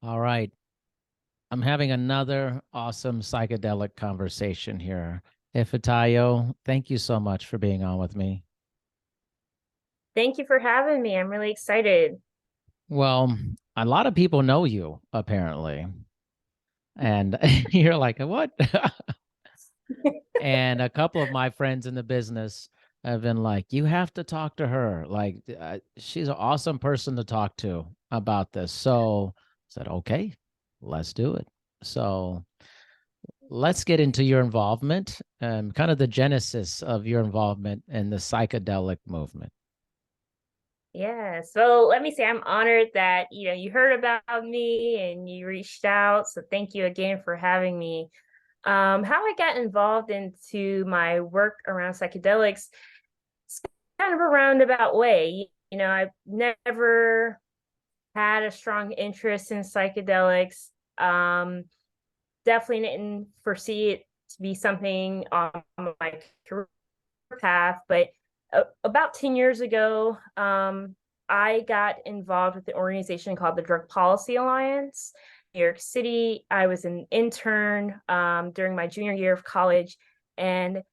All right. I'm having another awesome psychedelic conversation here. Ifetayo, thank you so much for being on with me. Thank you for having me. I'm really excited. Well, a lot of people know you, apparently. And you're like, what? And a couple of my friends in the business have been like, you have to talk to her. Like, she's an awesome person to talk to about this. So I said, okay, let's do it. So let's get into your involvement and kind of the genesis of your involvement in the psychedelic movement. Yeah, so let me say I'm honored that you heard about me and you reached out. So thank you again for having me. How I got involved into my work around psychedelics, it's kind of a roundabout way. I've never had a strong interest in psychedelics. Definitely didn't foresee it to be something on my career path, but about 10 years ago, I got involved with the organization called the Drug Policy Alliance, New York City. I was an intern during my junior year of college, and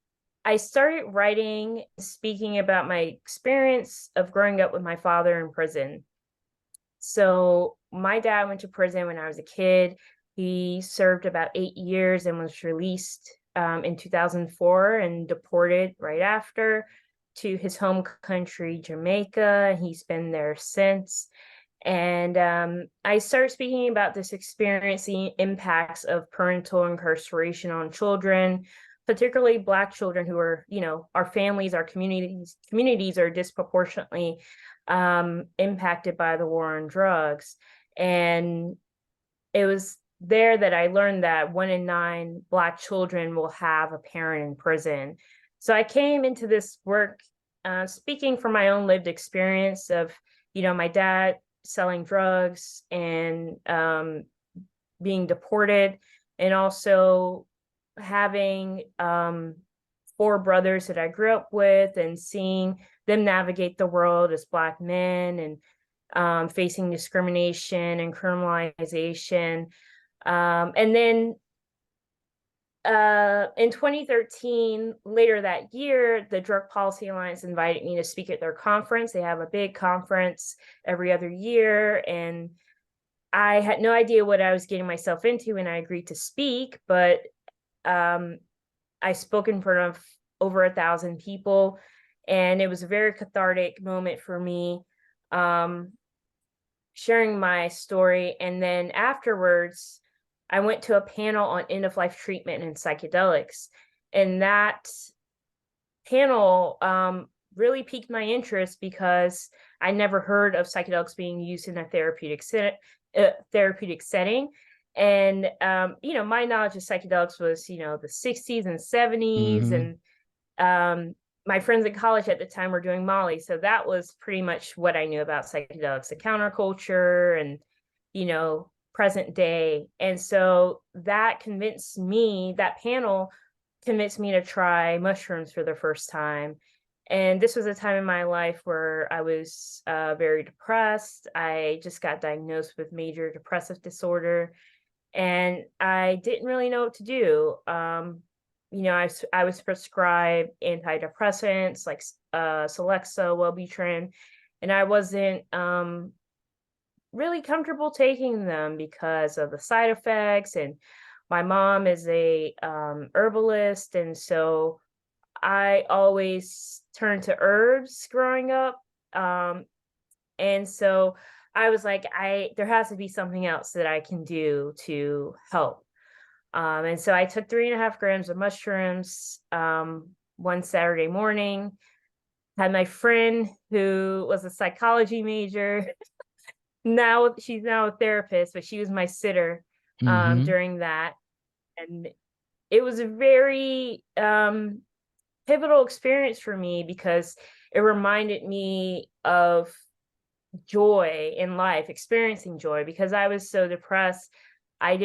I started writing, speaking about my experience of growing up with my father in prison. So my dad went to prison when I was a kid. He served about 8 years and was released in 2004 and deported right after to his home country, Jamaica. He's been there since. And I started speaking about this experience, the impacts of parental incarceration on children, particularly Black children who are, our families, our communities are disproportionately impacted by the war on drugs. And it was there that I learned that 1 in 9 Black children will have a parent in prison. So I came into this work speaking from my own lived experience of, my dad selling drugs and being deported, and also having 4 brothers that I grew up with and seeing them navigate the world as Black men and facing discrimination and criminalization. And then in 2013, later that year, the Drug Policy Alliance invited me to speak at their conference. They have a big conference every other year, and I had no idea what I was getting myself into, and I agreed to speak. But I spoke in front of over 1,000 people, and it was a very cathartic moment for me, sharing my story. And then afterwards, I went to a panel on end of life treatment and psychedelics. And that panel really piqued my interest because I never heard of psychedelics being used in a therapeutic setting. And my knowledge of psychedelics was, the 60s and 70s, Mm-hmm. and my friends in college at the time were doing Molly. So that was pretty much what I knew about psychedelics, the counterculture and, present day. And so that panel convinced me to try mushrooms for the first time. And this was a time in my life where I was very depressed. I just got diagnosed with major depressive disorder, and I didn't really know what to do. I was prescribed antidepressants like Celexa, Wellbutrin, and I wasn't really comfortable taking them because of the side effects. And my mom is a herbalist, and so I always turned to herbs growing up. And so I was like, there has to be something else that I can do to help. And so I took 3.5 grams of mushrooms one Saturday morning. Had my friend who was a psychology major. Now she's now a therapist, but she was my sitter Mm-hmm. during that. And it was a very pivotal experience for me because it reminded me of joy in life, experiencing joy, because I was so depressed. I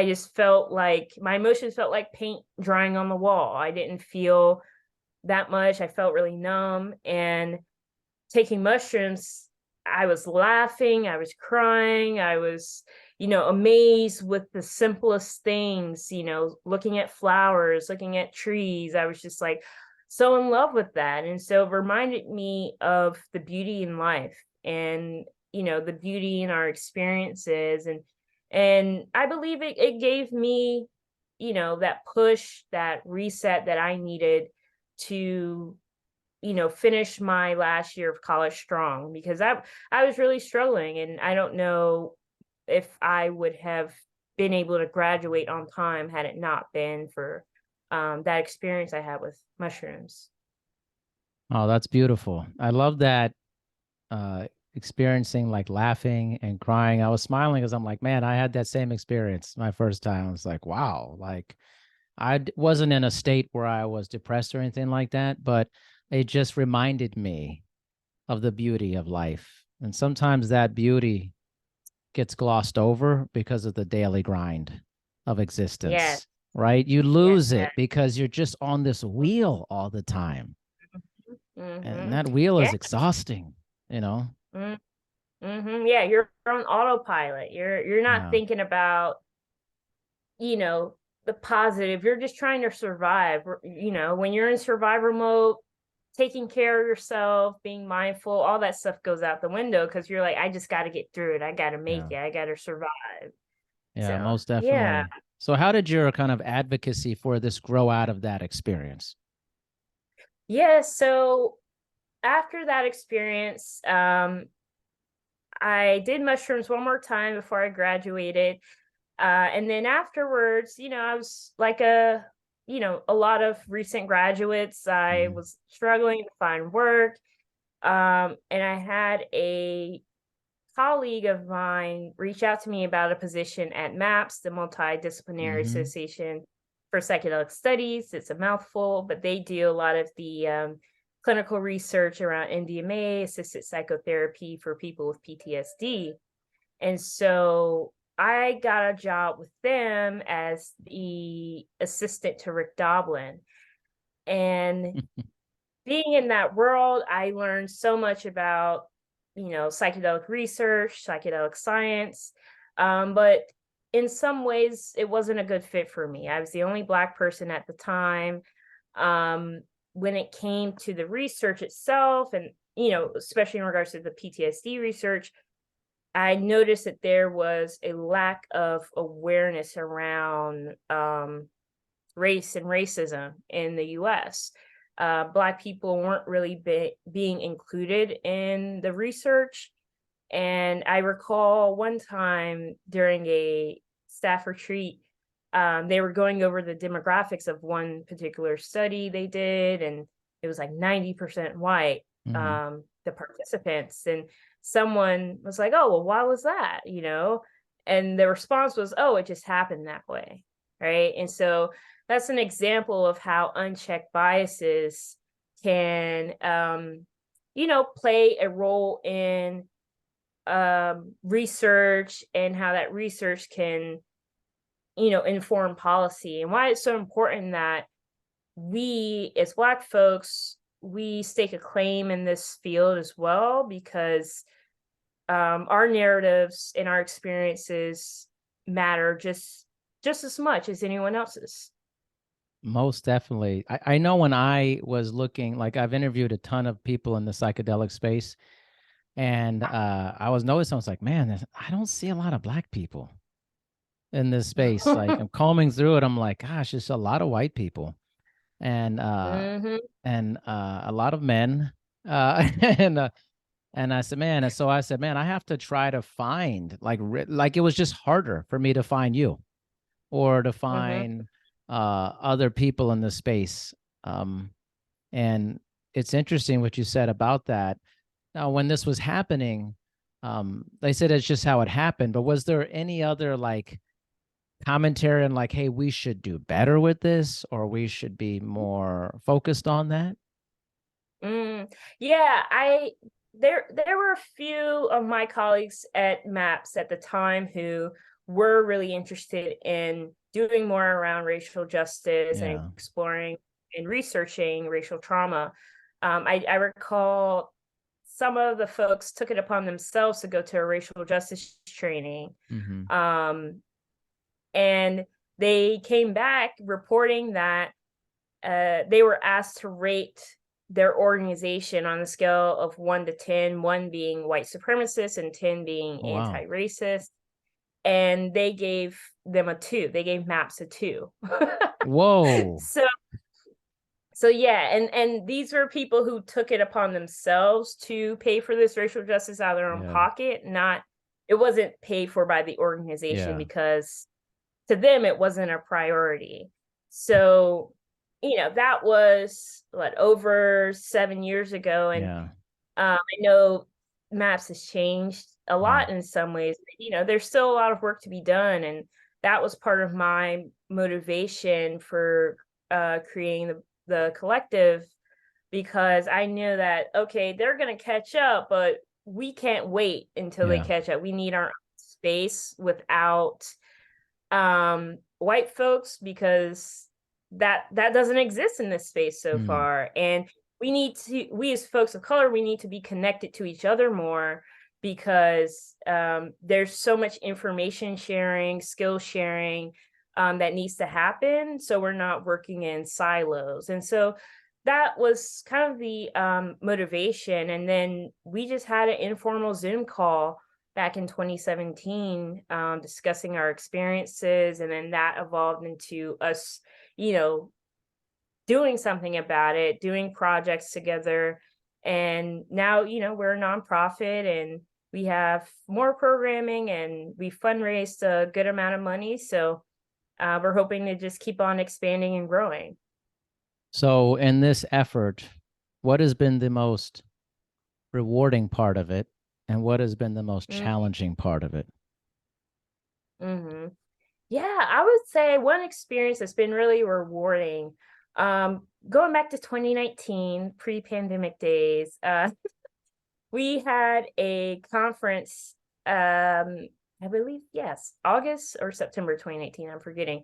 just felt like my emotions felt like paint drying on the wall. I didn't feel that much. I felt really numb. And taking mushrooms, I was laughing, I was crying, I was, amazed with the simplest things, looking at flowers, looking at trees. I was just like so in love with that. And so it reminded me of the beauty in life, and, the beauty in our experiences. And I believe it gave me, that push, that reset that I needed to, finish my last year of college strong, because I was really struggling, and I don't know if I would have been able to graduate on time had it not been for that experience I had with mushrooms. Oh, that's beautiful. I love that uh experiencing like laughing and crying. I was smiling because I'm like, man, I had that same experience my first time. I was like, wow, like wasn't in a state where I was depressed or anything like that, but it just reminded me of the beauty of life. And sometimes that beauty gets glossed over because of the daily grind of Yes, existence, right? You yes. lose it because you're just on this wheel all the time. And Mm-hmm. that wheel Yeah. is exhausting, you know? Mm-hmm. Yeah, you're on autopilot. You're not Yeah. thinking about, you know, the positive. You're just trying to survive. When you're in survivor mode, taking care of yourself, being mindful, all that stuff goes out the window, because you're like, I just got to get through it. I got to make Yeah. it. I got to survive. Yeah, So, most yeah. definitely. So how did your kind of advocacy for this grow out of that experience? Yeah. So after that experience, I did mushrooms one more time before I graduated. And then afterwards, I was like a lot of recent graduates. I Mhm. was struggling to find work. And I had a colleague of mine reach out to me about a position at MAPS, the Multidisciplinary Mhm. Association for Psychedelic Studies. It's a mouthful, but they do a lot of the clinical research around MDMA, assisted psychotherapy for people with PTSD. And so I got a job with them as the assistant to Rick Doblin. And being in that world, I learned so much about, psychedelic research, psychedelic science. But in some ways, it wasn't a good fit for me. I was the only Black person at the time. Um, when it came to the research itself, and, especially in regards to the PTSD research, I noticed that there was a lack of awareness around race and racism in the US. Black people weren't really being included in the research. And I recall one time during a staff retreat, they were going over the demographics of one particular study they did, and it was like 90% white, Mhm. the participants. And someone was like, oh, well, why was that? And the response was, oh, it just happened that way. Right. And so that's an example of how unchecked biases can, play a role in research, and how that research can, inform policy, and why it's so important that we as Black folks, we stake a claim in this field as well, because our narratives and our experiences matter just as much as anyone else's. Most definitely. I know when I was looking, like I've interviewed a ton of people in the psychedelic space, and I was noticing, I was like, man, I don't see a lot of Black people in this space. Like I'm combing through it, I'm like, gosh, it's a lot of white people, and Hmm. a lot of men, and I said, man, and so I said, man, I have to try to find like it was just harder for me to find you or to Hmm. find other people in the space. Um, and it's interesting what you said about that. Now, when this was happening, they said it's just how it happened. But was there any other like commentary on like, hey, we should do better with this, or we should be more focused on that? Yeah, there were a few of my colleagues at MAPS at the time who were really interested in doing more around racial justice and Yeah. exploring and researching racial trauma. I recall some of the folks took it upon themselves to go to a racial justice training. Mm-hmm. And they came back reporting that they were asked to rate their organization on a scale of 1 to 10, 1 being white supremacist and 10 being Oh, wow. anti-racist. And they gave them a 2. They gave MAPS a 2. Whoa. So yeah, and these were people who took it upon themselves to pay for this racial justice out of their own pocket. It wasn't paid for by the organization because to them it wasn't a priority. So, that was over 7 years ago. And I know MAPS has changed a lot in some ways. There's still a lot of work to be done. And that was part of my motivation for creating the collective, because I knew that, okay, they're going to catch up, but we can't wait until they catch up. We need our own space without white folks, because that doesn't exist in this space so far. And we as folks of color, we need to be connected to each other more, because there's so much information sharing, skill sharing that needs to happen, so we're not working in silos. And so that was kind of the motivation. And then we just had an informal Zoom call back in 2017, discussing our experiences, and then that evolved into us, doing something about it, doing projects together. And now, we're a nonprofit, and we have more programming, and we fundraised a good amount of money. So we're hoping to just keep on expanding and growing. So in this effort, what has been the most rewarding part of it, and what has been the most challenging part of it? Mm-hmm. Yeah, I would say one experience that's been really rewarding, going back to 2019, pre-pandemic days, we had a conference, I believe, yes, August or September 2019, I'm forgetting.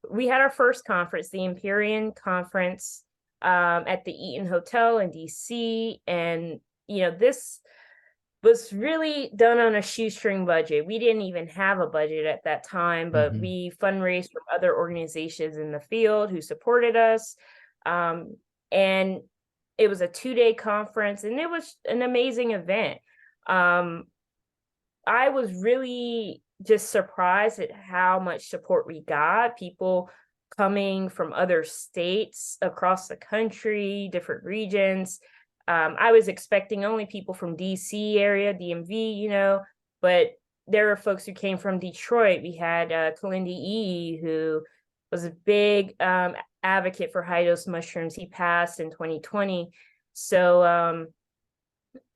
We had our first conference, the Empyrean Conference, at the Eaton Hotel in DC. And, this was really done on a shoestring budget. We didn't even have a budget at that time, but we fundraised from other organizations in the field who supported us. And it was a 2-day conference, and it was an amazing event. I was really just surprised at how much support we got. People coming from other states across the country, different regions. I was expecting only people from DC area, DMV, but there were folks who came from Detroit. We had Kalindi E., who was a big advocate for high dose mushrooms. He passed in 2020. So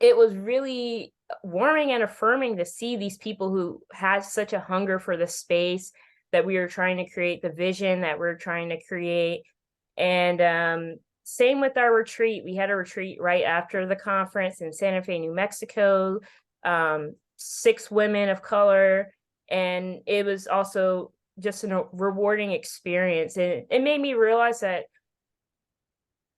it was really warming and affirming to see these people who had such a hunger for the space that we were trying to create, the vision that we're trying to create. And same with our retreat. We had a retreat right after the conference in Santa Fe, New Mexico, 6 women of color. And it was also just a rewarding experience. And it made me realize that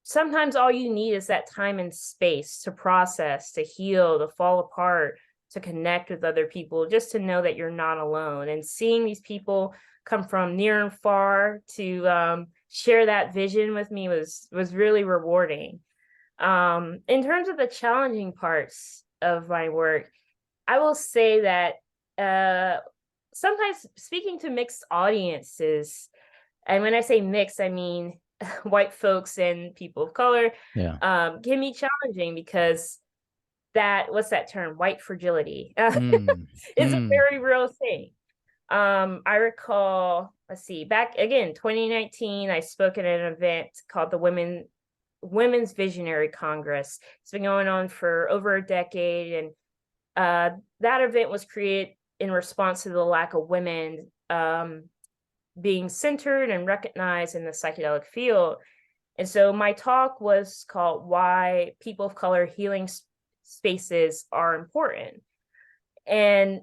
sometimes all you need is that time and space to process, to heal, to fall apart, to connect with other people, just to know that you're not alone. And seeing these people come from near and far to share that vision with me was really rewarding. In terms of the challenging parts of my work, I will say that sometimes speaking to mixed audiences, and when I say mixed, I mean white folks and people of color, can be challenging, because what's that term? White fragility. It's a very real thing. I recall, let's see, back again, 2019, I spoke at an event called the Women's Visionary Congress. It's been going on for over a decade. And that event was created in response to the lack of women being centered and recognized in the psychedelic field. And so my talk was called Why People of Color Healing Spaces Are Important. And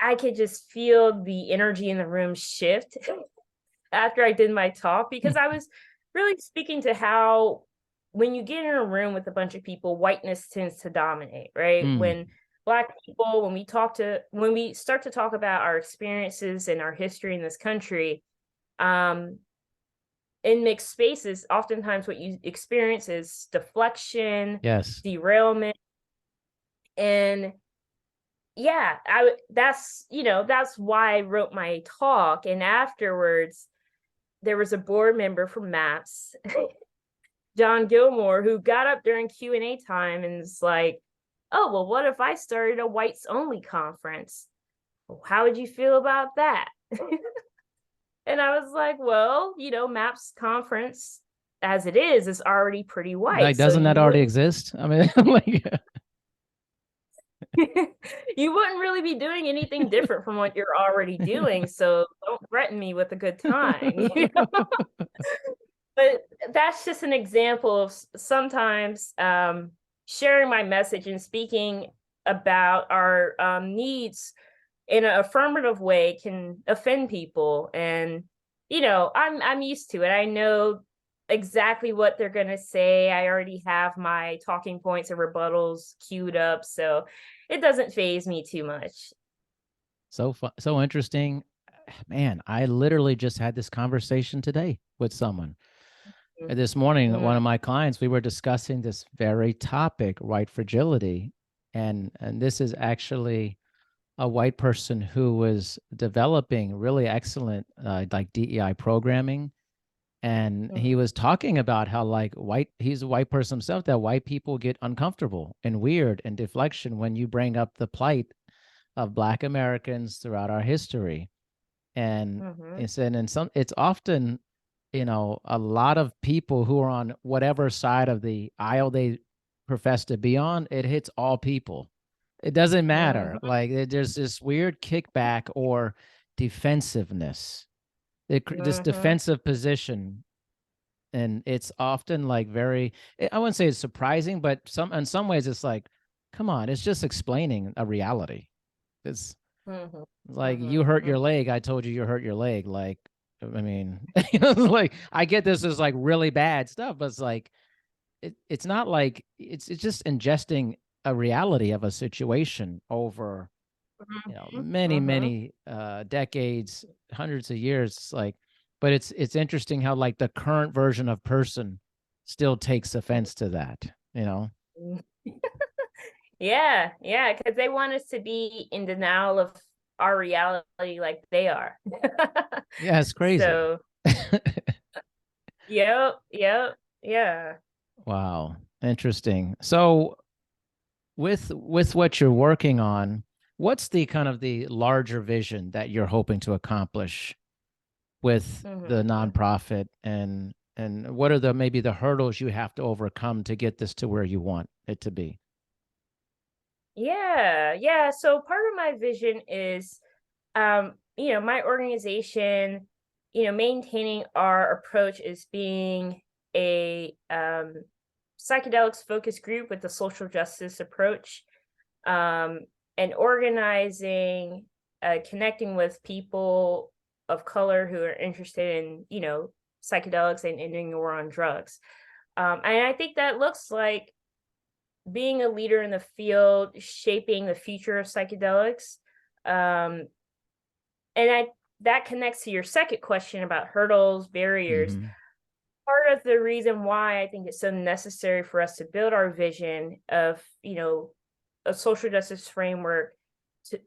I could just feel the energy in the room shift after I did my talk, because I was really speaking to how when you get in a room with a bunch of people, whiteness tends to dominate, right? Mm. When Black people, when we start to talk about our experiences and our history in this country, in mixed spaces, oftentimes what you experience is deflection, Yes. derailment, and yeah, that's, that's why I wrote my talk. And afterwards, there was a board member from MAPS, John Gilmore, who got up during Q&A time and was like, oh, well, what if I started a whites only conference? Well, how would you feel about that? And I was like, well, MAPS conference as it is already pretty white. Like, So doesn't that you already wouldn't exist? I mean, like, you wouldn't really be doing anything different from what you're already doing. So don't threaten me with a good time. But that's just an example of sometimes sharing my message and speaking about our needs in an affirmative way can offend people. And I'm used to it. I know exactly what they're going to say. I already have my talking points and rebuttals queued up, so it doesn't faze me too much. so fun, so interesting. Man, I literally just had this conversation today with someone. This morning, one of my clients, we were discussing this very topic, white fragility. And this is actually a white person who was developing really excellent like DEI programming. And he was talking about how like he's a white person himself, that white people get uncomfortable and weird and deflection when you bring up the plight of Black Americans throughout our history. And it's often, a lot of people who are on whatever side of the aisle they profess to be on, it hits all people. It doesn't matter. Like there's this weird kickback or defensiveness, this defensive position. And it's often like I wouldn't say it's surprising, but in some ways it's like, come on, it's just explaining a reality. It's like, you hurt your leg. I told you hurt your leg. Like, I mean, like I get this is like really bad stuff, but it's like, it's not like it's just ingesting a reality of a situation over, many decades, hundreds of years. It's like, but it's interesting how like the current version of person still takes offense to that. Yeah, because they want us to be in denial of our reality like they are. Yeah, it's crazy. So, yep, yeah. Wow, interesting. So with what you're working on, what's the kind of the larger vision that you're hoping to accomplish with the nonprofit, and what are maybe the hurdles you have to overcome to get this to where you want it to be? Yeah. So part of my vision is, my organization, maintaining our approach is being a psychedelics focused group with a social justice approach, and organizing, connecting with people of color who are interested in, psychedelics and ending the war on drugs. And I think that looks like being a leader in the field, shaping the future of psychedelics. And that connects to your second question about hurdles, barriers. Part of the reason why I think it's so necessary for us to build our vision of, a social justice framework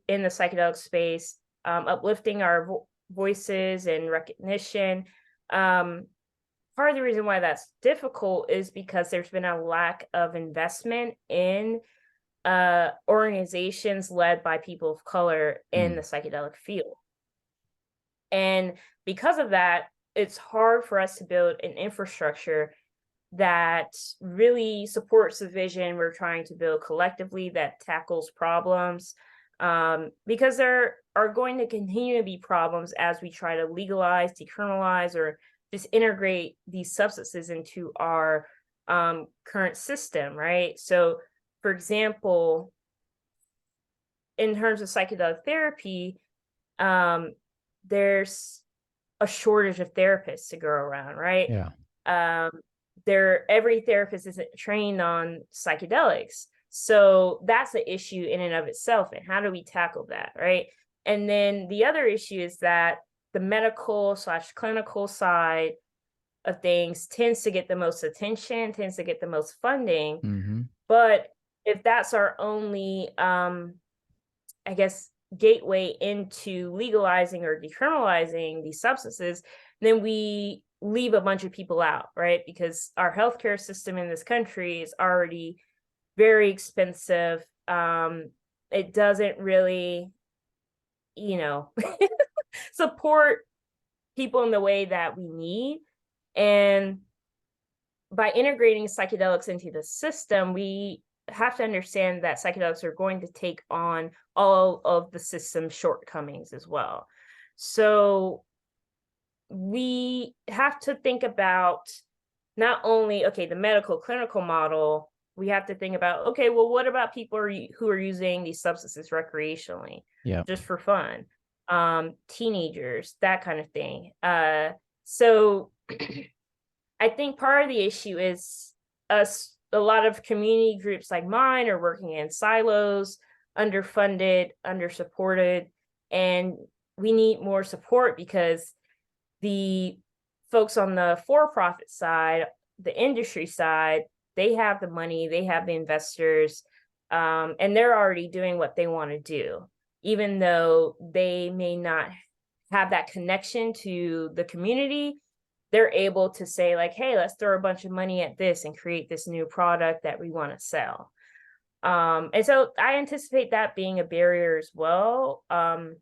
in the psychedelic space, uplifting our voices and recognition. Part of the reason why that's difficult is because there's been a lack of investment in organizations led by people of color in the psychedelic field. And because of that, it's hard for us to build an infrastructure that really supports the vision we're trying to build collectively, that tackles problems, because there are going to continue to be problems as we try to legalize, decriminalize, or just integrate these substances into our current system, right? So, for example, in terms of psychedelic therapy, there's a shortage of therapists to go around, right? Yeah. every therapist isn't trained on psychedelics. So that's an issue in and of itself. And how do we tackle that, right? And then the other issue is that the medical / clinical side of things tends to get the most attention, tends to get the most funding. Mm-hmm. But if that's our only, I guess, gateway into legalizing or decriminalizing these substances, then we leave a bunch of people out, right? Because our healthcare system in this country is already very expensive. It doesn't really, support people in the way that we need. And by integrating psychedelics into the system, we have to understand that psychedelics are going to take on all of the system's shortcomings as well. So we have to think about not only, okay, the medical clinical model, we have to think about, okay, well, what about people who are using these substances recreationally, just for fun? Teenagers, that kind of thing. So I think part of the issue is a lot of community groups like mine are working in silos, underfunded, undersupported, and we need more support because the folks on the for-profit side, the industry side, they have the money, they have the investors, and they're already doing what they want to do, even though they may not have that connection to the community. They're able to say like, hey, let's throw a bunch of money at this and create this new product that we want to sell. And so I anticipate that being a barrier as well. And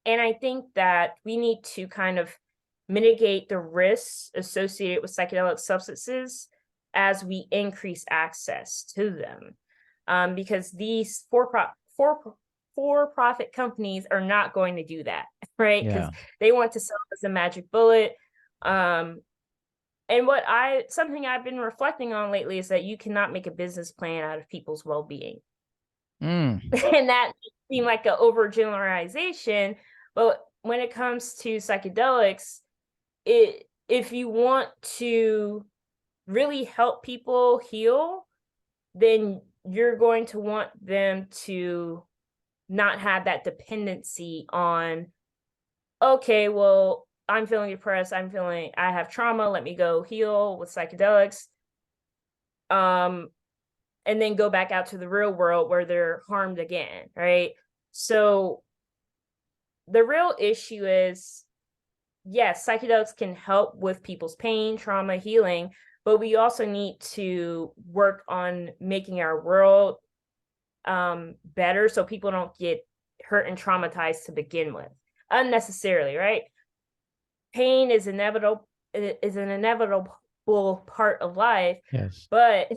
I think that we need to kind of mitigate the risks associated with psychedelic substances as we increase access to them. Because these for-profit companies are not going to do that, right? Because they want to sell as a magic bullet. And something I've been reflecting on lately is that you cannot make a business plan out of people's well-being. And that seems like an overgeneralization, but when it comes to psychedelics, if you want to really help people heal, then you're going to want them to not have that dependency on, okay, well, I'm feeling depressed, I have trauma, let me go heal with psychedelics. And then go back out to the real world where they're harmed again, right? So the real issue is, yes, psychedelics can help with people's pain, trauma, healing, but we also need to work on making our world better so people don't get hurt and traumatized to begin with unnecessarily, right? Pain is an inevitable part of life. Yes. But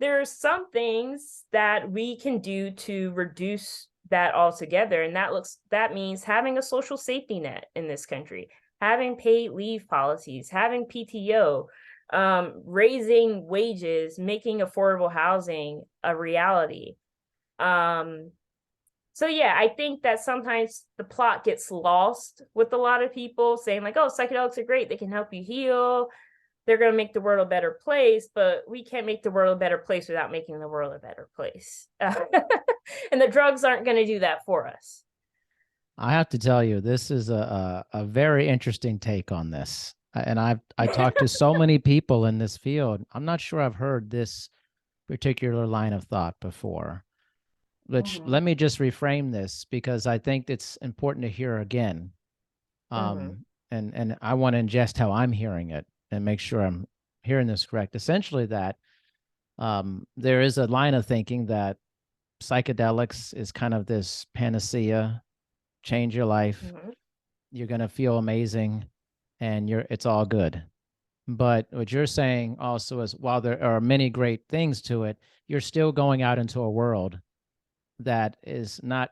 there are some things that we can do to reduce that altogether. And that means having a social safety net in this country, having paid leave policies, having PTO, raising wages, making affordable housing a reality. So yeah, I think that sometimes the plot gets lost with a lot of people saying like, oh, psychedelics are great, they can help you heal, they're going to make the world a better place, but we can't make the world a better place without making the world a better place. And the drugs aren't going to do that for us. I have to tell you, this is a very interesting take on this. And I talked to so many people in this field. I'm not sure I've heard this particular line of thought before. Which let me just reframe this because I think it's important to hear again. And I want to ingest how I'm hearing it and make sure I'm hearing this correct. Essentially that there is a line of thinking that psychedelics is kind of this panacea, change your life, you're going to feel amazing, and it's all good. But what you're saying also is, while there are many great things to it, you're still going out into a world that is not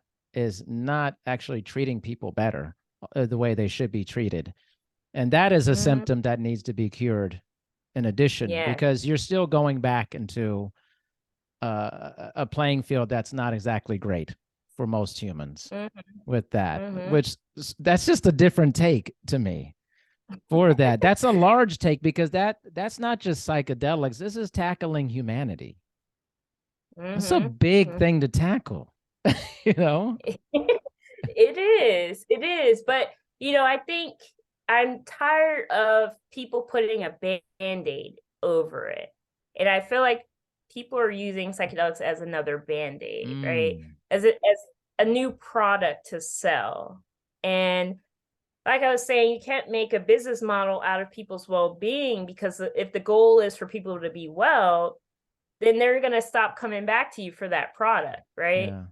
actually treating people better the way they should be treated. And that is a symptom that needs to be cured in addition, because you're still going back into a playing field that's not exactly great for most humans with that, which that's just a different take to me. for that. That's a large take because that's not just psychedelics. This is tackling humanity. That's a big Mm-hmm. thing to tackle, you know? It is. But, I think I'm tired of people putting a band-aid over it. And I feel like people are using psychedelics as another band-aid, right? Mm, As a new product to sell. And like I was saying, you can't make a business model out of people's well-being, because if the goal is for people to be well, then they're going to stop coming back to you for that product, right? yeah.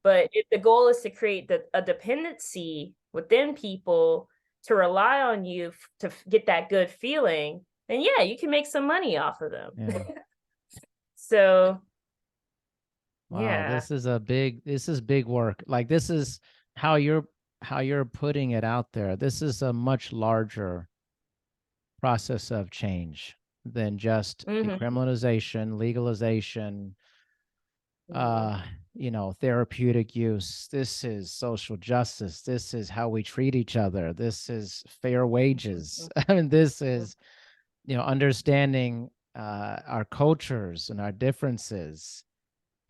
But if the goal is to create a dependency within people to rely on you to get that good feeling, then yeah, you can make some money off of them. Yeah. So Wow, yeah. this is big work. Like this is how you're putting it out there. This is a much larger process of change than just Mm-hmm. decriminalization, legalization, Mm-hmm. uh, therapeutic use. This is social justice. This is how we treat each other. This is fair wages. I mean, this is, understanding our cultures and our differences.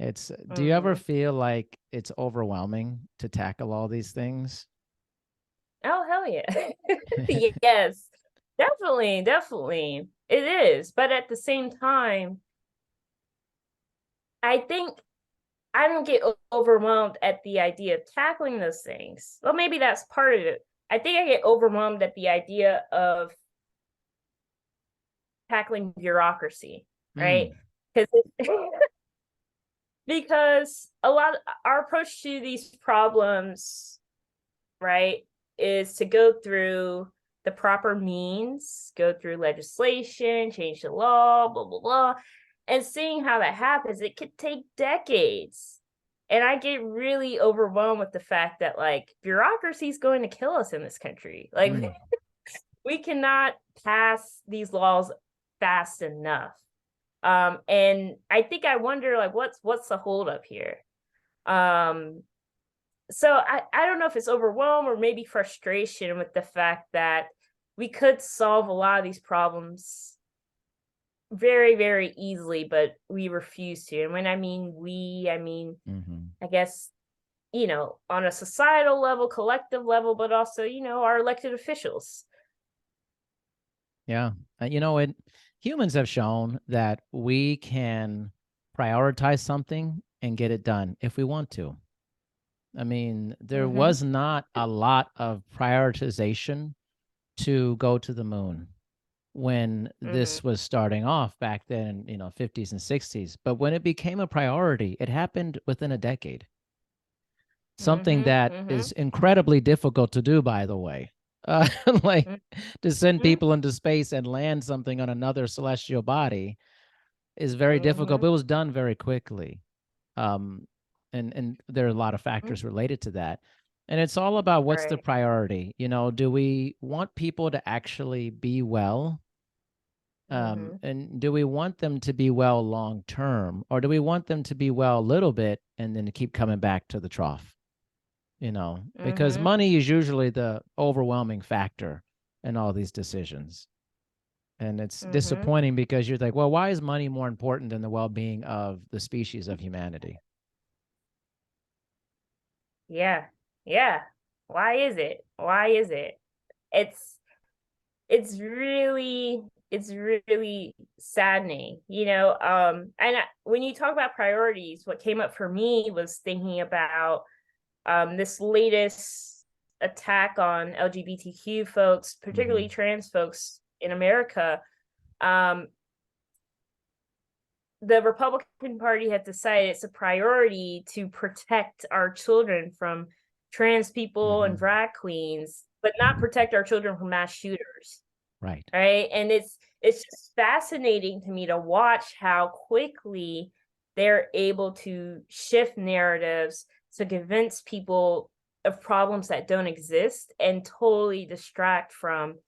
Do you ever Mm-hmm. feel like it's overwhelming to tackle all these things? Oh, hell yeah. Yes, definitely, definitely. It is. But at the same time, I think I don't get overwhelmed at the idea of tackling those things. Well, maybe that's part of it. I think I get overwhelmed at the idea of tackling bureaucracy, right? Mm, Because because a lot of our approach to these problems, right, is to go through the proper means, go through legislation, change the law, blah blah blah, and seeing how that happens, it could take decades. And I get really overwhelmed with the fact that like bureaucracy is going to kill us in this country. Like mm. we cannot pass these laws fast enough. And I think I wonder like what's the holdup here. Um, so I don't know if it's overwhelm or maybe frustration with the fact that we could solve a lot of these problems very, very easily, but we refuse to. And when I mean we, I mean, Hmm. I guess, on a societal level, collective level, but also, our elected officials. Yeah. Humans have shown that we can prioritize something and get it done if we want to. I mean, there Mm-hmm. was not a lot of prioritization to go to the moon when Mm-hmm. this was starting off back then, 50s and 60s. But when it became a priority, it happened within a decade. Something Mm-hmm. that Mm-hmm. is incredibly difficult to do, by the way. Uh, like to send Mm-hmm. people into space and land something on another celestial body is very difficult, Mm-hmm. but it was done very quickly. Um, and there are a lot of Mm-hmm. factors related to that. And it's all about what's the Right. priority. Do we want people to actually be well? Mm-hmm. And do we want them to be well long term, or do we want them to be well a little bit and then keep coming back to the trough? Because Mm-hmm. money is usually the overwhelming factor in all these decisions. And it's Mm-hmm. disappointing because you're like, well, why is money more important than the well being of the species of humanity? Yeah. Yeah. Why is it? Why is it? It's it's really saddening, and when you talk about priorities, what came up for me was thinking about this latest attack on LGBTQ folks, particularly Hmm. trans folks in America. um the Republican Party has decided it's a priority to protect our children from trans people and Hmm. drag queens, but not protect our children from mass shooters. Right. Right. And it's just fascinating to me to watch how quickly they're able to shift narratives to convince people of problems that don't exist and totally distract from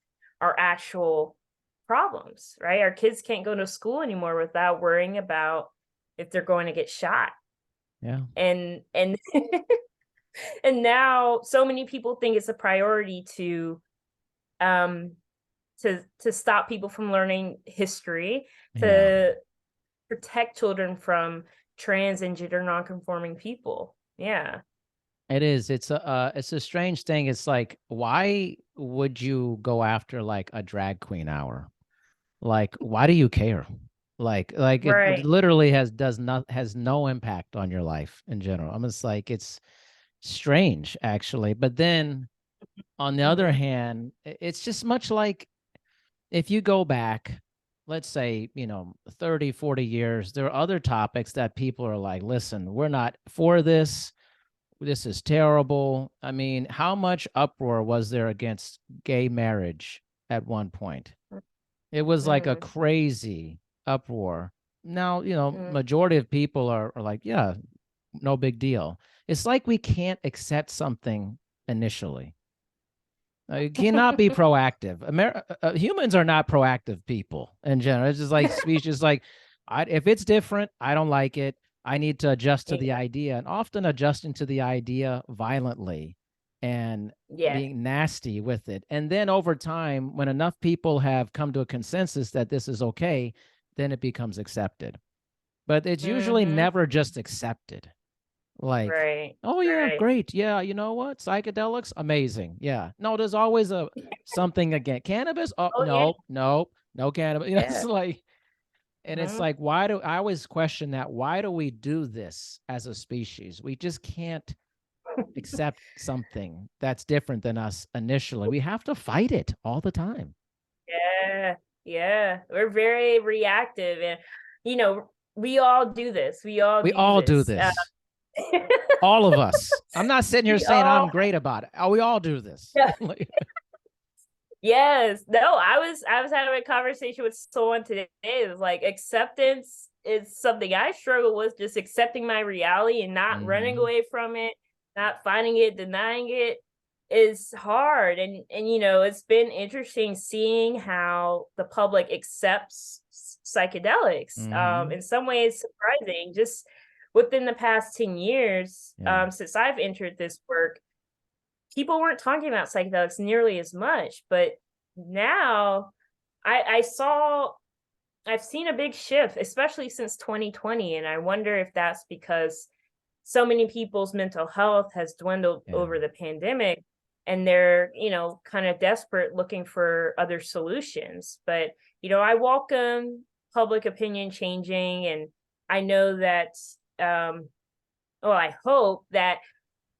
our actual problems, right? Our kids can't go to school anymore without worrying about if they're going to get shot. Yeah. And and now so many people think it's a priority to um to stop people from learning history, Yeah. to protect children from trans and gender nonconforming people. Yeah. It is. It's a strange thing. It's like, why would you go after like a drag queen hour? Like, why do you care? Like it Right. literally has no impact on your life in general. I'm just like, it's strange actually. But then on the other Hmm. hand, it's just much like if you go back, let's say, 30, 40 years, there are other topics that people are like, listen, we're not for this. This is terrible. I mean, how much uproar was there against gay marriage at one point? It was like a Mm-hmm. crazy uproar. Now, Mm-hmm. majority of people are like, yeah, no big deal. It's like we can't accept something initially. You cannot be proactive. Humans are not proactive people in general. It's just like species, like, if it's different, I don't like it. I need to adjust to the Yeah. idea, and often adjusting to the idea violently and Yeah. being nasty with it. And then over time, when enough people have come to a consensus that this is okay, then it becomes accepted. But it's usually Mm-hmm. never just accepted. Like, Right. oh yeah, Right. great. Yeah, you know what? Psychedelics, amazing. Yeah. No, there's always a something again. Cannabis? Oh, Oh yeah. no, no, no cannabis. It's Yeah. like, and it's Mm-hmm. like, why do I always question that? Why do we do this as a species? We just can't accept something that's different than us initially. We have to fight it all the time. Yeah. Yeah. We're very reactive, and we all do this. We all We do all do this. this. All of us. I'm not sitting here We saying all I'm great about it. Oh, we all do this. Yeah. Yes. No, I was having a conversation with someone today. It was like acceptance is something I struggle with, just accepting my reality and not running Mhm. away from it, not finding it, denying it is hard. And it's been interesting seeing how the public accepts psychedelics. Mhm. In some ways surprising. Just within the past 10 years, Yeah. since I've entered this work, people weren't talking about psychedelics nearly as much, but now I saw I've seen a big shift, especially since 2020, and I wonder if that's because so many people's mental health has dwindled Yeah. over the pandemic, and they're, kind of desperate looking for other solutions. But, I welcome public opinion changing, and I know that well, I hope that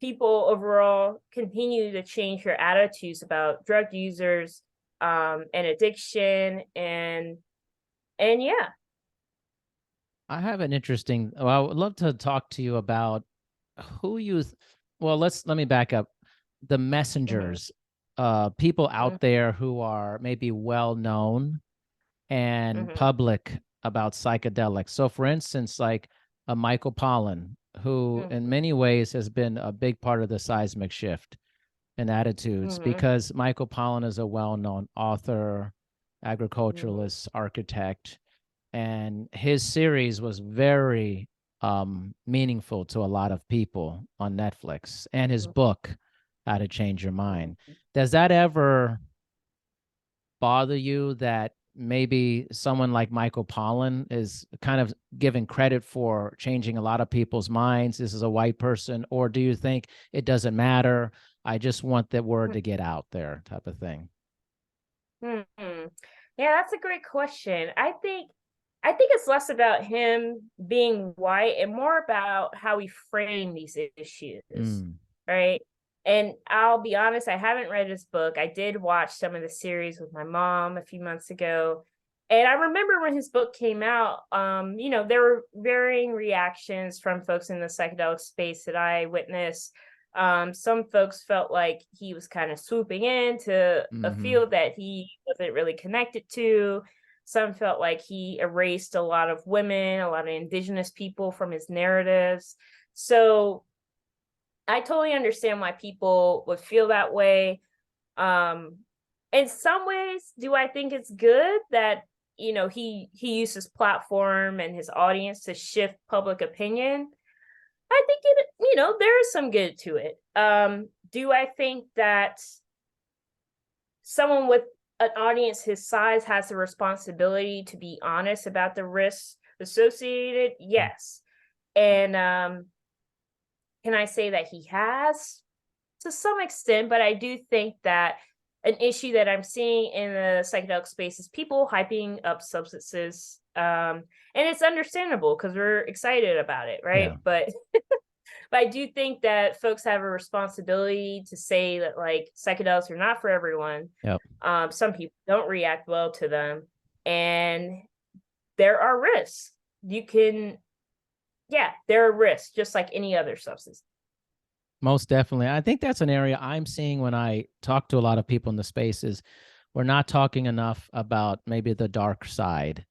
people overall continue to change their attitudes about drug users, and addiction, and yeah. I have an interesting. Well, I would love to talk to you about who you. Well, let me back up. The Hmm. messengers, people out there who are maybe well known and Hmm. public about psychedelics. So, for instance, like a Michael Pollan, who in Hmm. many ways has been a big part of the seismic shift in attitudes, Hmm. because Michael Pollan is a well-known author, Hmm. agriculturalist, architect, and his series was very meaningful to a lot of people on Netflix, and his book, How to Change Your Mind. Does that ever bother you that maybe someone like Michael Pollan is kind of given credit for changing a lot of people's minds? This is a white person, or do you think it doesn't matter? I just want the word to get out there, type of thing. Hmm. Yeah, that's a great question. I think it's less about him being white and more about how we frame these issues, Mm, right? And I'll be honest, I haven't read his book. I did watch some of the series with my mom a few months ago. And I remember when his book came out, there were varying reactions from folks in the psychedelic space that I witnessed. Some folks felt like he was kind of swooping into a hmm. field that he wasn't really connected to. Some felt like he erased a lot of women, a lot of indigenous people from his narratives. So I totally understand why people would feel that way. Um, in some ways, do I think it's good that he used his platform and his audience to shift public opinion? I think there is some good to it. Do I think that someone with an audience his size has the responsibility to be honest about the risks associated? Yes. And can I say that he has? To some extent, but I do think that an issue that I'm seeing in the psychedelic space is people hyping up substances. And it's understandable because we're excited about it, right? Yeah. But I do think that folks have a responsibility to say that like psychedelics are not for everyone. Yep. Some people don't react well to them, and there are risks. There are risks, just like any other substance. Most definitely. I think that's an area I'm seeing when I talk to a lot of people in the space is we're not talking enough about maybe the dark side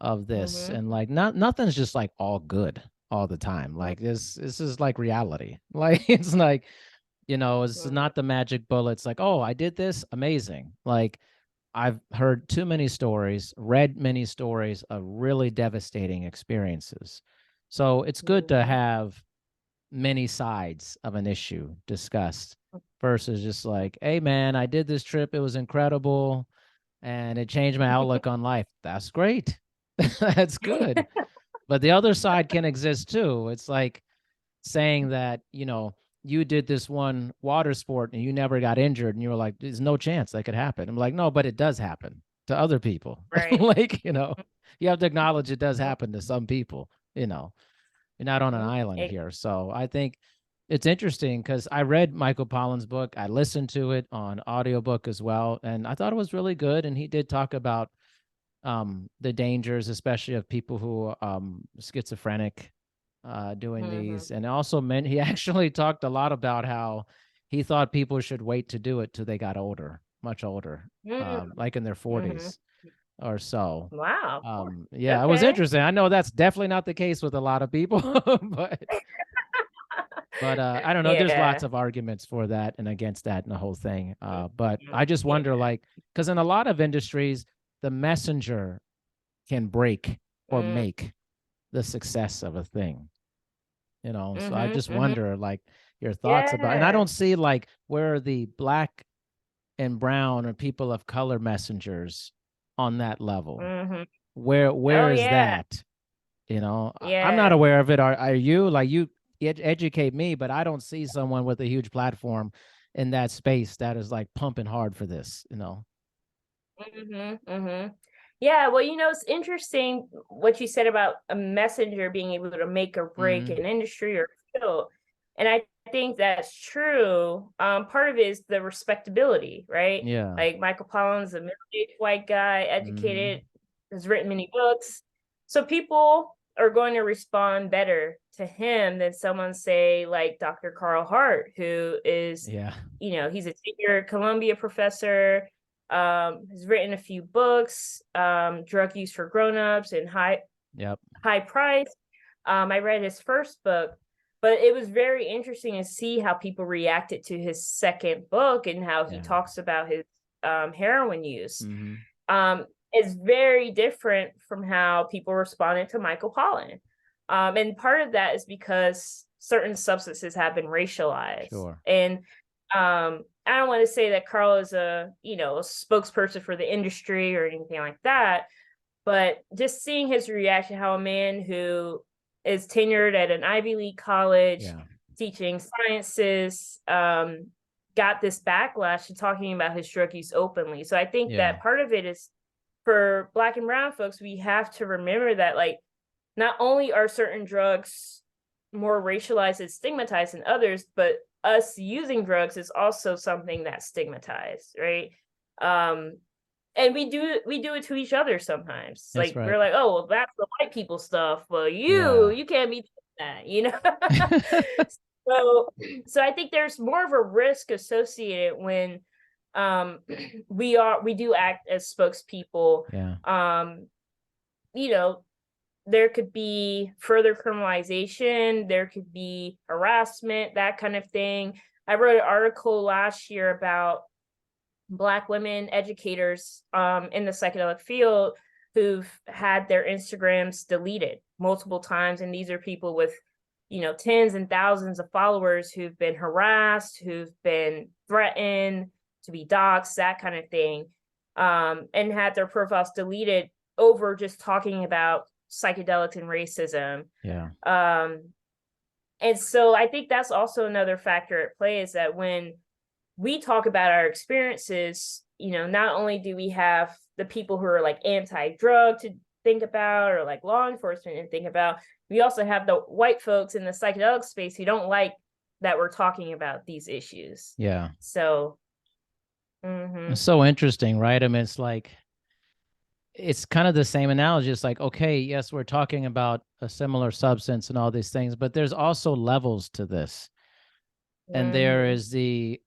of this. Mm-hmm. And like nothing's just like all good all the time. Like this is like reality. Like it's like, it's Mm-hmm. not the magic bullet. It's like, oh, I did this, amazing. Like I've heard too many stories, read many stories of really devastating experiences. So it's good to Mm-hmm. have many sides of an issue discussed versus just like, hey man, I did this trip, it was incredible and it changed my outlook on life. That's great. That's good. But the other side can exist too. It's like saying that, you did this one water sport and you never got injured and you were like, there's no chance that could happen. I'm like, no, but it does happen to other people. Right. Like, you have to acknowledge it does happen to some people, you're not on an Mhm. island It- here. So I think it's interesting because I read Michael Pollan's book. I listened to it on audiobook as well. And I thought it was really good. And he did talk about the dangers, especially of people who schizophrenic doing Mhm. these. And also meant he actually talked a lot about how he thought people should wait to do it till they got older, much older, Mm. like in their Mhm. 40s or so. Wow. Yeah, it was Okay. interesting. I know that's definitely not the case with a lot of people, but I don't know. There's lots Yeah. of arguments for that and against that and the whole thing. But I Mhm. just Yeah. wonder, like, because in a lot of industries, the messenger can break or Mm. make the success of a thing. So I Mhm. just Mhm. wonder, like, your thoughts about, and I Yeah. don't see like where the black and brown or people of color messengers on that level. Mhm. Where Oh is yeah. that? I'm not Yeah. aware of it. Are you? Like, you educate me, but I don't see someone with a huge platform in that space that is like pumping hard for this. Mhm. Mhm. Yeah, well, it's interesting what you said about a messenger being able to make or break Hmm. an industry or field. And I think that's true. Part of it is the respectability, right? Yeah. Like Michael Pollan's a middle-aged white guy, Hmm. educated, has written many books. So people are going to respond better to him than someone say like Dr. Carl Hart, who is, Yeah. he's a tenured Columbia professor, has written a few books, drug use for grown-ups and Yep. high price. I read his first book, but it was very interesting to see how people reacted to his second book and how he Yeah. talks about his heroin use. Hmm. It's very different from how people responded to Michael Pollan. And part of that is because certain substances have been racialized. Sure. And I don't want to say that Carl is a spokesperson for the industry or anything like that, but just seeing his reaction, how a man who is tenured at an Ivy League college Yeah. teaching sciences got this backlash to talking about his drug use openly. So I think Yeah. that part of it is for Black and brown folks, we have to remember that like not only are certain drugs more racialized and stigmatized than others, but us using drugs is also something that's stigmatized, right? Um, and we do it to each other sometimes. That's Like right. we're like, oh, well, that's the white people stuff. Well, you Yeah. you can't be doing that. So so I think there's more of a risk associated when um we do act as spokespeople. Yeah. um you know there could be further criminalization, there could be harassment, that kind of thing. I wrote an article last year about Black women educators in the psychedelic field who've had their Instagrams deleted multiple times. And these are people with, tens and thousands of followers who've been harassed, who've been threatened to be doxxed, that kind of thing. and had their profiles deleted over just talking about psychedelics and racism. Yeah. And so I think that's also another factor at play, is that when we talk about our experiences, not only do we have the people who are like anti-drug to think about, or like law enforcement to think about, we also have the white folks in the psychedelic space who don't like that we're talking about these issues. Yeah. So It's so interesting, right? I mean, it's kind of the same analogy. It's like, okay, yes, we're talking about a similar substance and all these things, but there's also levels to this. And there is the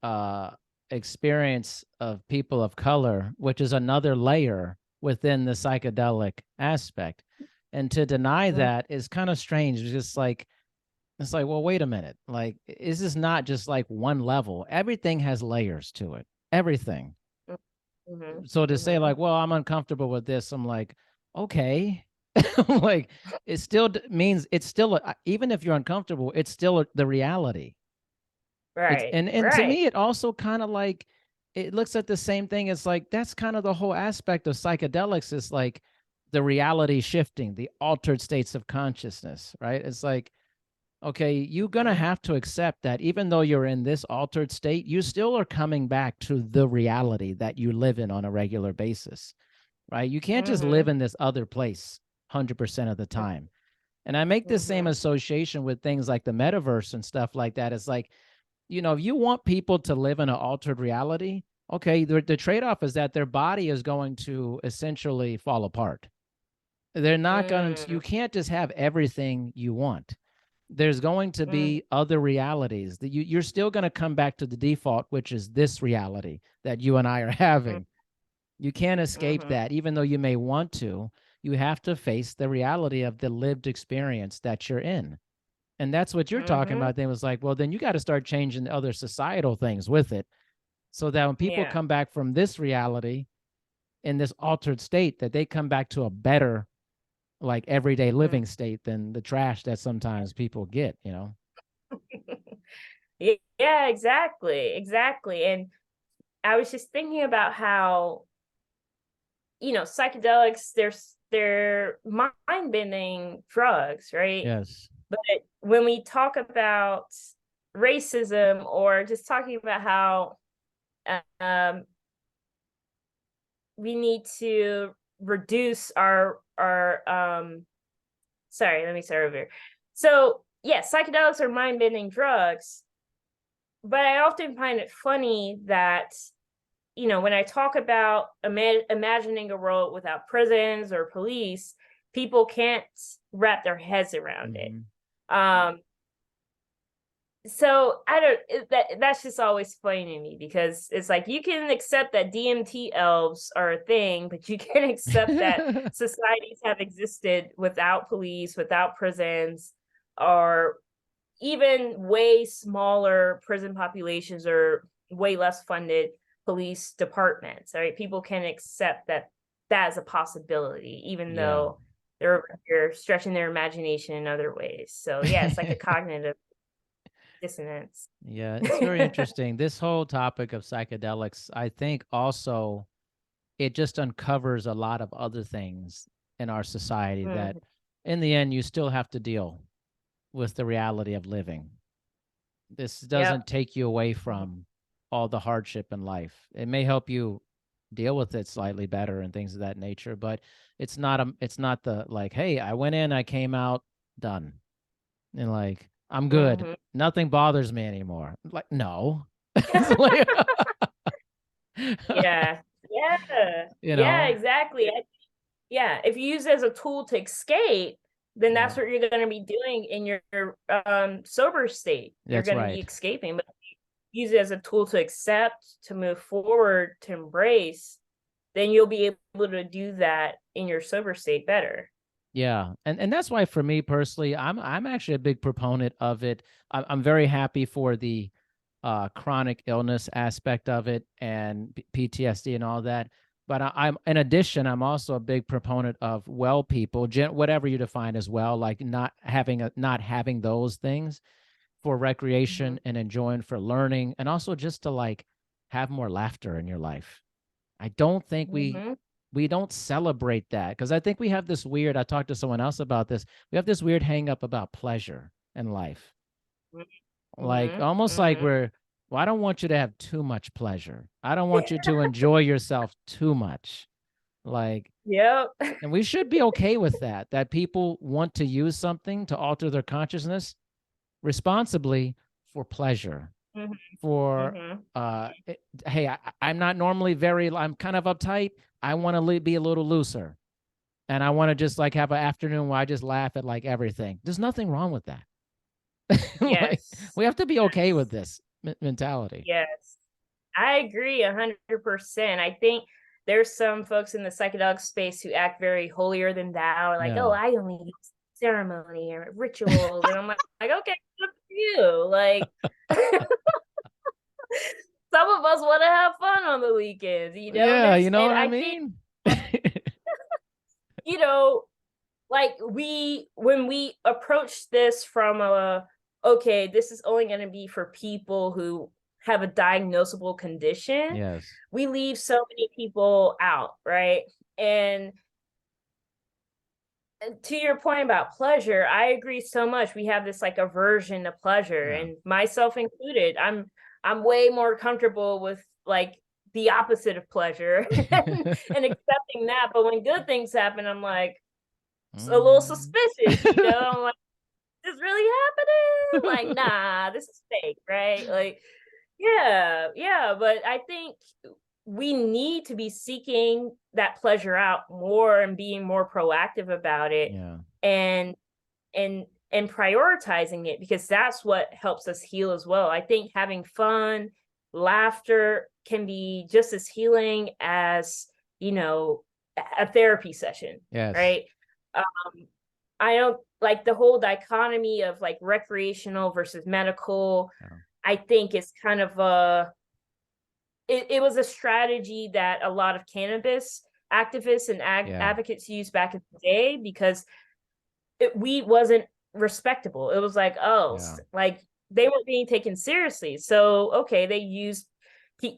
experience of people of color, which is another layer within the psychedelic aspect. And to deny that is kind of strange. It's like, well, wait a minute. Like, is this not just like one level? Everything has layers to it. Everything. So to say like, well, I'm uncomfortable with this, I'm like, okay. Like, it still means it's still, even if you're uncomfortable, it's still the reality. right. And to me, it also kind of like, it looks at the same thing. It's like, that's kind of the whole aspect of psychedelics, is like the reality shifting, the altered states of consciousness, right? It's like, okay, you're going to have to accept that even though you're in this altered state, you still are coming back to the reality that you live in on a regular basis, right? You can't just live in this other place 100% of the time. And I make the same association with things like the metaverse and stuff like that. It's like, if you want people to live in an altered reality, okay, the trade-off is that their body is going to essentially fall apart. They're not going to, you can't just have everything you want. There's going to be other realities that you're still going to come back to the default, which is this reality that you and I are having. You can't escape that. Even though you may want to, you have to face the reality of the lived experience that you're in. And that's what you're talking about. Then was like, well, then you got to start changing the other societal things with it, so that when people come back from this reality in this altered state, that they come back to a better, like, everyday living state than the trash that sometimes people get, Yeah, exactly. And I was just thinking about how, psychedelics, they're mind-bending drugs, right? Yes. But when we talk about racism, or just talking about how we need to reduce our sorry, let me start over here. So yes, psychedelics are mind-bending drugs, but I often find it funny that, when I talk about imagining a world without prisons or police, people can't wrap their heads around it. So I don't, that's just always funny to me, because it's like, you can accept that DMT elves are a thing, but you can't accept that societies have existed without police, without prisons, or even way smaller prison populations, or way less funded police departments. Right? People can accept that that is a possibility, even though they're stretching their imagination in other ways. So yeah, it's like a cognitive dissonance. Yeah, it's very interesting. This whole topic of psychedelics, I think also it just uncovers a lot of other things in our society that in the end you still have to deal with the reality of living. This doesn't take you away from all the hardship in life. It may help you deal with it slightly better and things of that nature, but it's not the like, hey, I went in, I came out, done. And like, I'm good. Nothing bothers me anymore. Like, no. Like, yeah, exactly. Yeah, if you use it as a tool to escape, then that's what you're going to be doing in your sober state. You're going to be escaping. But use it as a tool to accept, to move forward, to embrace, then you'll be able to do that in your sober state better. Yeah. And that's why, for me personally, I'm actually a big proponent of it. I'm very happy for the chronic illness aspect of it, and PTSD and all that. But I'm in addition, I'm also a big proponent of well people, whatever you define as well, like not having those things for recreation and enjoying, for learning, and also just to like have more laughter in your life. I don't think Mm-hmm. we don't celebrate that, because I think we have this weird, I talked to someone else about this. We have this weird hang up about pleasure in life. Like Mm-hmm. almost like Mm-hmm. well, I don't want you to have too much pleasure. I don't want you to enjoy yourself too much. Like, Yep. and we should be okay with that, that people want to use something to alter their consciousness responsibly for pleasure, Mm-hmm. for Mm-hmm. hey, I'm not normally I'm kind of uptight. I want to be a little looser, and I want to just like have an afternoon where I just laugh at like everything. There's nothing wrong with that. Like, Yes. we have to be okay with Yes. this mentality. Yes. I agree 100%. I think there's some folks in the psychedelic space who act very holier than thou, or like, oh, Yeah. I only use ceremony or rituals. And I'm like, okay, good for you. Like, some of us want to have fun on the weekends, Yeah, you know and what I I think, mean? you know, like when we approach this from okay, this is only going to be for people who have a diagnosable condition, Yes. we leave so many people out, right? And to your point about pleasure, I agree so much. We have this like aversion to pleasure, Yeah. and myself included. I'm way more comfortable with like the opposite of pleasure and accepting that. But when good things happen, I'm like a little Mm. suspicious, I'm like, is this really happening? Like, nah, this is fake, right? Like, yeah, yeah. But I think we need to be seeking that pleasure out more and being more proactive about it, Yeah. and and prioritizing it, because that's what helps us heal as well. I think having fun, laughter can be just as healing as, you know, a therapy session, Yes. right? um I don't like the whole dichotomy of like recreational versus medical. Yeah. I think it's kind of it was a strategy that a lot of cannabis activists and Yeah. advocates used back in the day, because weed wasn't respectable. It was like, oh, Yeah. like they weren't being taken seriously. So, okay, they used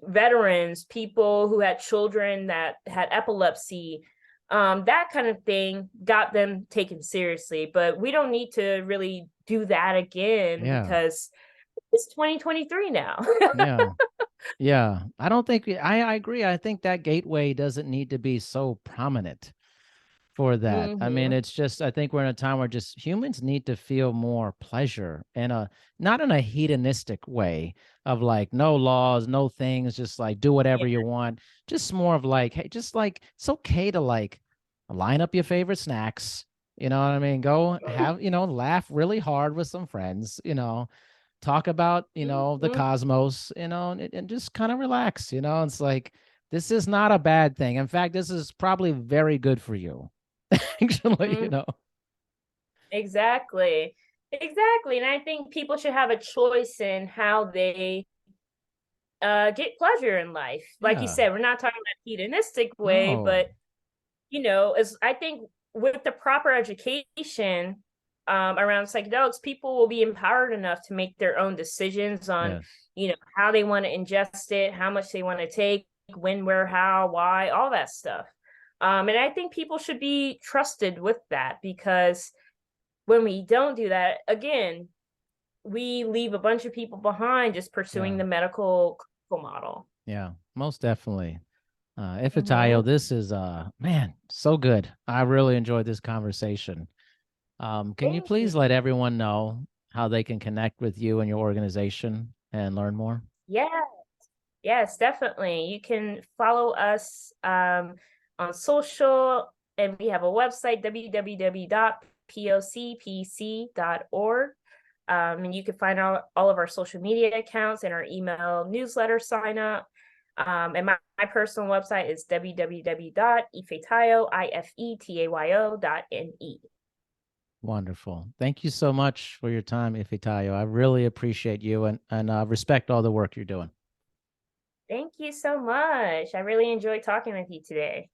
veterans, people who had children that had epilepsy, that kind of thing got them taken seriously. But we don't need to really do that again, Yeah. because it's 2023 now. Yeah. Yeah. I don't think I agree. I think that gateway doesn't need to be so prominent for that. I mean, Hmm. it's just, I think we're in a time where just humans need to feel more pleasure, and not in a hedonistic way of like no laws, no things, just like do whatever Yeah. you want. Just more of like, hey, just like it's okay to like line up your favorite snacks. You know what I mean? Go have, laugh really hard with some friends, talk about, the Hmm. cosmos, and just kind of relax, it's like, this is not a bad thing. In fact, this is probably very good for you. Actually, Hmm. Exactly. Exactly. And I think people should have a choice in how they get pleasure in life. Like you yeah, said, we're not talking about hedonistic way, no, but as I think with the proper education around psychedelics, people will be empowered enough to make their own decisions on, yes, how they want to ingest it, how much they want to take, when, where, how, why, all that stuff. And I think people should be trusted with that, because when we don't do that, again, we leave a bunch of people behind just pursuing yeah, the medical model. yeah, most definitely. Ifetayo, Hmm. this is man, so good. I really enjoyed this conversation. Can you Thank you. please let everyone know how they can connect with you and your organization and learn more? Yeah, yes, definitely. You can follow us on social, and we have a website, www.pocpc.org. And you can find all of our social media accounts and our email newsletter sign up. And my personal website is www.ifetayo.ne. Wonderful. Thank you so much for your time, Ifetayo. I really appreciate you, and respect all the work you're doing. Thank you so much. I really enjoyed talking with you today.